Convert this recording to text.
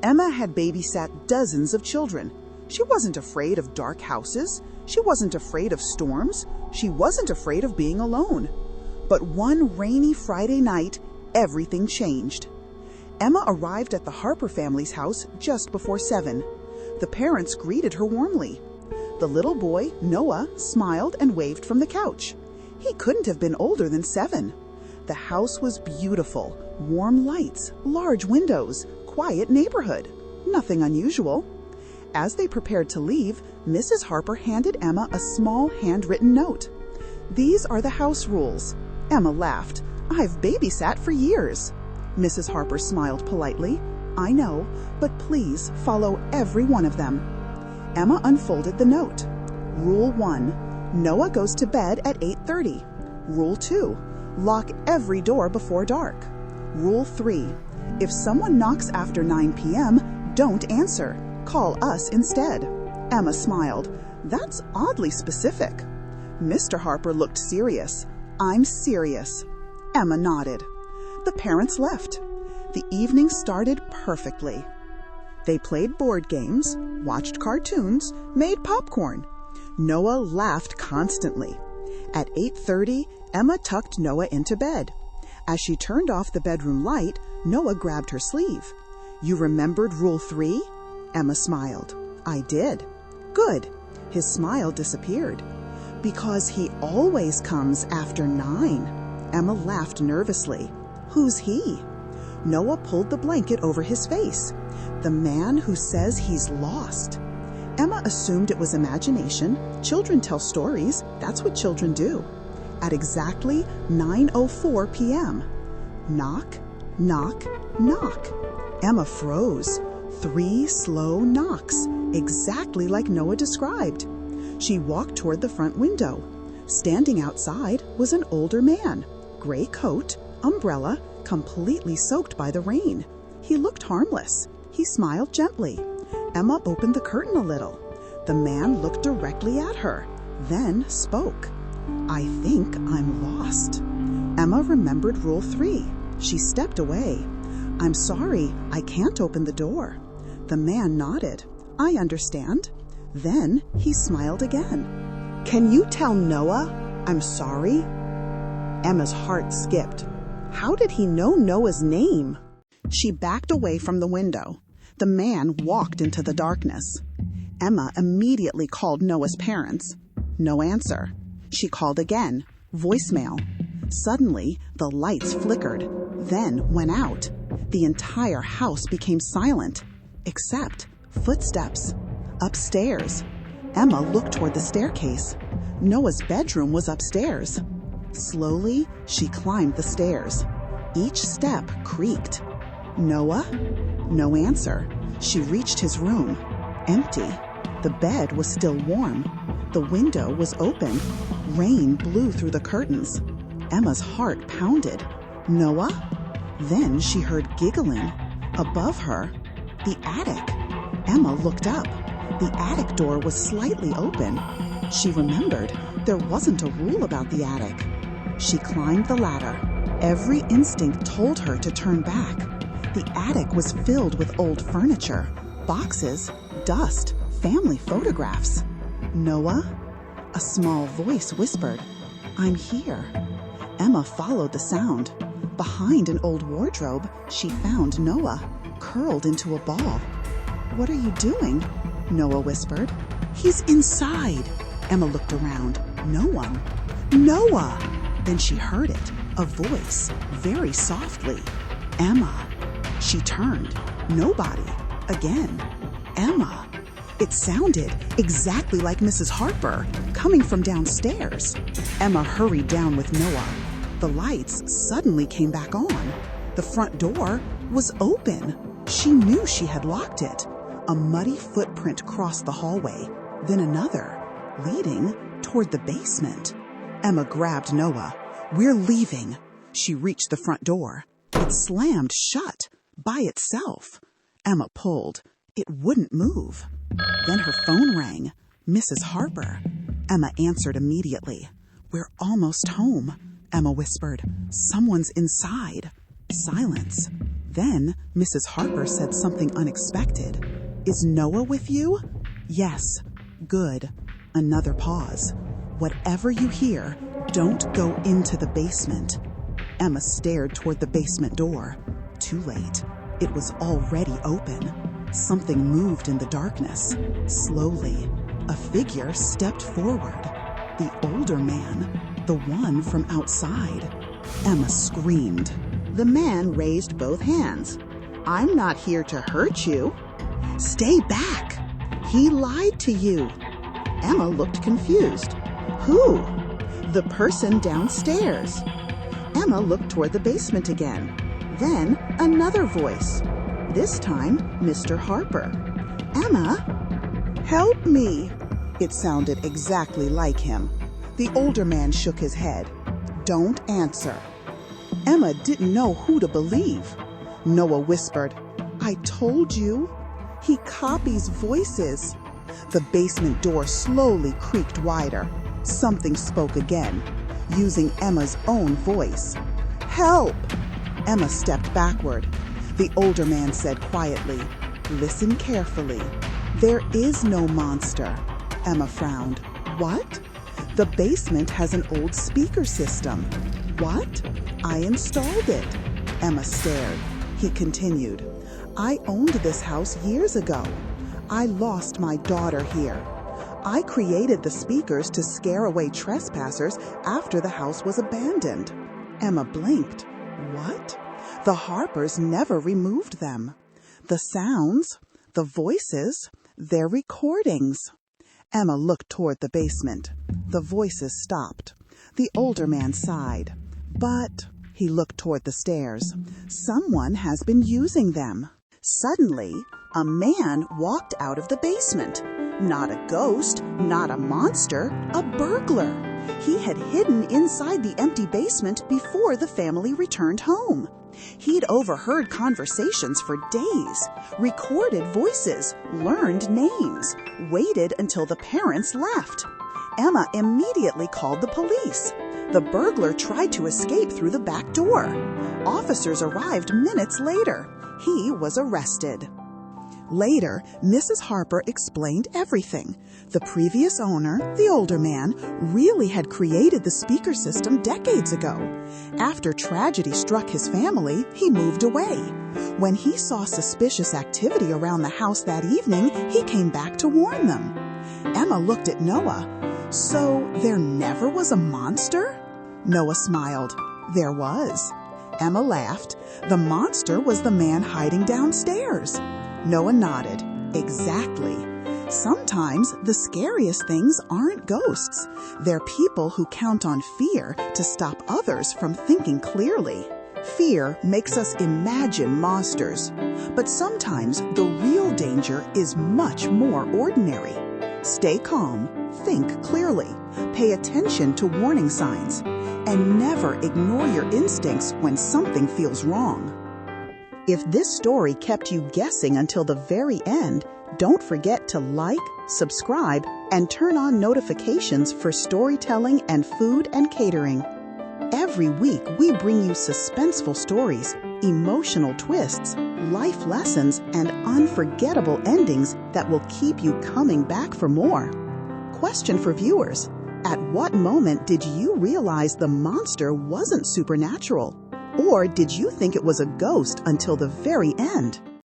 Emma had babysat dozens of children. She wasn't afraid of dark houses. She wasn't afraid of storms. She wasn't afraid of being alone. But one rainy Friday night, everything changed. Emma arrived at the Harper family's house just before 7. The parents greeted her warmly. The little boy, Noah, smiled and waved from the couch. He couldn't have been older than 7. The house was beautiful. Warm lights, large windows, quiet neighborhood. Nothing unusual. As they prepared to leave, Mrs. Harper handed Emma a small handwritten note. "These are the house rules." Emma laughed. "I've babysat for years." Mrs. Harper smiled politely. "I know, but please follow every one of them." Emma unfolded the note. Rule 1. Noah goes to bed at 8:30. Rule 2. Lock every door before dark. Rule 3. If someone knocks after 9 p.m., don't answer. Call us instead. Emma smiled. "That's oddly specific." Mr. Harper looked serious. "I'm serious." Emma nodded. The parents left. The evening started perfectly. They played board games, watched cartoons, made popcorn. Noah laughed constantly. At 8:30, Emma tucked Noah into bed. As she turned off the bedroom light, Noah grabbed her sleeve. "You remembered Rule 3? Emma smiled. "I did." "Good." His smile disappeared. "Because he always comes after 9. Emma laughed nervously. "Who's he?" Noah pulled the blanket over his face. "The man who says he's lost." Emma assumed it was imagination. Children tell stories. That's what children do. At exactly 9:04 p.m. Knock, knock, knock. Emma froze. 3 slow knocks, exactly like Noah described. She walked toward the front window. Standing outside was an older man. Gray coat, umbrella, completely soaked by the rain. He looked harmless. He smiled gently. Emma opened the curtain a little. The man looked directly at her, then spoke. "I think I'm lost." Emma remembered Rule 3. She stepped away. "I'm sorry, I can't open the door." The man nodded. "I understand." Then he smiled again. "Can you tell Noah I'm sorry?" Emma's heart skipped. How did he know Noah's name? She backed away from the window. The man walked into the darkness. Emma immediately called Noah's parents. No answer. She called again. Voicemail. Suddenly, the lights flickered, then went out. The entire house became silent, except footsteps. Upstairs. Emma looked toward the staircase. Noah's bedroom was upstairs. Slowly, she climbed the stairs. Each step creaked. Noah? No answer. She reached his room. Empty. The bed was still warm. The window was open. Rain blew through the curtains. Emma's heart pounded. Noah? Then she heard giggling. Above her, the attic. Emma looked up. The attic door was slightly open. She remembered there wasn't a rule about the attic. She climbed the ladder. Every instinct told her to turn back. The attic was filled with old furniture, boxes, dust, family photographs. Noah? A small voice whispered, "I'm here." Emma followed the sound. Behind an old wardrobe, she found Noah, curled into a ball. "What are you doing?" Noah whispered. "He's inside." Emma looked around. No one. "Noah!" Then she heard it, a voice, very softly. "Emma." She turned. Nobody. Again. "Emma." It sounded exactly like Mrs. Harper, coming from downstairs. Emma hurried down with Noah. The lights suddenly came back on. The front door was open. She knew she had locked it. A muddy footprint crossed the hallway, then another, leading toward the basement. Emma grabbed Noah. "We're leaving." She reached the front door. It slammed shut by itself. Emma pulled. It wouldn't move. Then her phone rang. Mrs. Harper. Emma answered immediately. "We're almost home," Emma whispered. "Someone's inside." Silence. Then Mrs. Harper said something unexpected. "Is Noah with you?" "Yes." "Good." Another pause. "Whatever you hear, don't go into the basement." Emma stared toward the basement door. Too late. It was already open. Something moved in the darkness. Slowly, a figure stepped forward. The older man, the one from outside. Emma screamed. The man raised both hands. "I'm not here to hurt you." "Stay back." "He lied to you." Emma looked confused. "Who?" "The person downstairs." Emma looked toward the basement again. Then another voice. This time, Mr. Harper. "Emma, help me." It sounded exactly like him. The older man shook his head. "Don't answer." Emma didn't know who to believe. Noah whispered, "I told you. He copies voices." The basement door slowly creaked wider. Something spoke again, using Emma's own voice. "Help!" Emma stepped backward. The older man said quietly, "Listen carefully. There is no monster." Emma frowned. "What?" "The basement has an old speaker system." "What?" "I installed it." Emma stared. He continued, "I owned this house years ago. I lost my daughter here. I created the speakers to scare away trespassers after the house was abandoned." Emma blinked. "What?" "The Harpers never removed them. The sounds, the voices, they're recordings." Emma looked toward the basement. The voices stopped. The older man sighed. "But," he looked toward the stairs, "someone has been using them." Suddenly, a man walked out of the basement. Not a ghost, not a monster, a burglar. He had hidden inside the empty basement before the family returned home. He'd overheard conversations for days, recorded voices, learned names, waited until the parents left. Emma immediately called the police. The burglar tried to escape through the back door. Officers arrived minutes later. He was arrested. Later, Mrs. Harper explained everything. The previous owner, the older man, really had created the speaker system decades ago. After tragedy struck his family, he moved away. When he saw suspicious activity around the house that evening, he came back to warn them. Emma looked at Noah. "So there never was a monster?" Noah smiled. "There was." Emma laughed. "The monster was the man hiding downstairs." Noah nodded. "Exactly. Sometimes the scariest things aren't ghosts. They're people who count on fear to stop others from thinking clearly. Fear makes us imagine monsters, but sometimes the real danger is much more ordinary. Stay calm, think clearly, pay attention to warning signs, and never ignore your instincts when something feels wrong." If this story kept you guessing until the very end, don't forget to like, subscribe, and turn on notifications for storytelling and food and catering. Every week, we bring you suspenseful stories, emotional twists, life lessons, and unforgettable endings that will keep you coming back for more. Question for viewers: at what moment did you realize the monster wasn't supernatural? Or did you think it was a ghost until the very end?